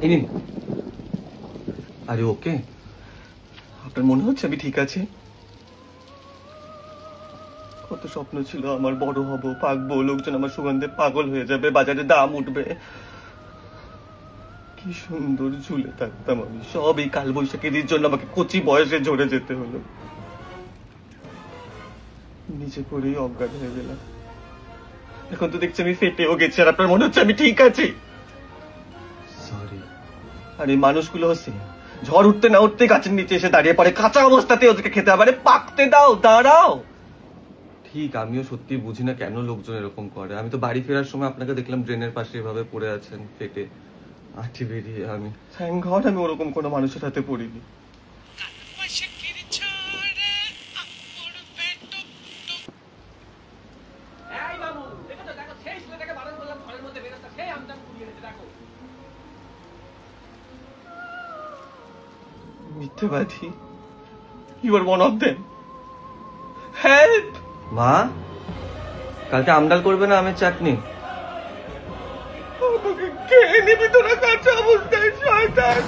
এই নিন। আরে ওকে, আপনার মনে হচ্ছে আমি ঠিক আছি? কত স্বপ্ন ছিল আমার, বড় হব, পাকবো, লোকজন আমার সুগন্ধে পাগল হয়ে যাবে, বাজারে দাম উঠবে, কি সুন্দর ঝুলে থাকতাম আমি। সব এই কালবৈশাখীর জন্য আমাকে কচি বয়সে ঝরে যেতে হলো। নিচে পড়েই অজ্ঞান হয়ে গেলাম। এখন তো দেখছি আমি ফেটেও গেছি, আর আপনার মনে হচ্ছে আমি ঠিক আছি। সরি। আর এই মানুষগুলো হচ্ছে ঝড় উঠতে না উঠতে গাছের নিচে এসে দাঁড়িয়ে পড়ে, কাঁচা অবস্থাতে ওদেরকে খেতে হবে। পাকতে দাও, দাঁড়াও। ঠিক, আমিও সত্যি বুঝি না কেন লোকজন এরকম করে। আমি তো বাড়ি ফেরার সময় আপনাকে দেখলাম ড্রেনের পাশে এভাবে পড়ে আছেন, ফেটে আঠি বেরিয়ে। আমি থ্যাংক গড আমি ওরকম কোনো মানুষের হাতে পড়িনি। মিথ্যেবাদী, you are one of them. Help! মা, কালকে আমডাল করবে না আমের চাটনি? আমাকে খেয়ে নিবি তোরা কাঁচা অবস্থায়, শয়তান।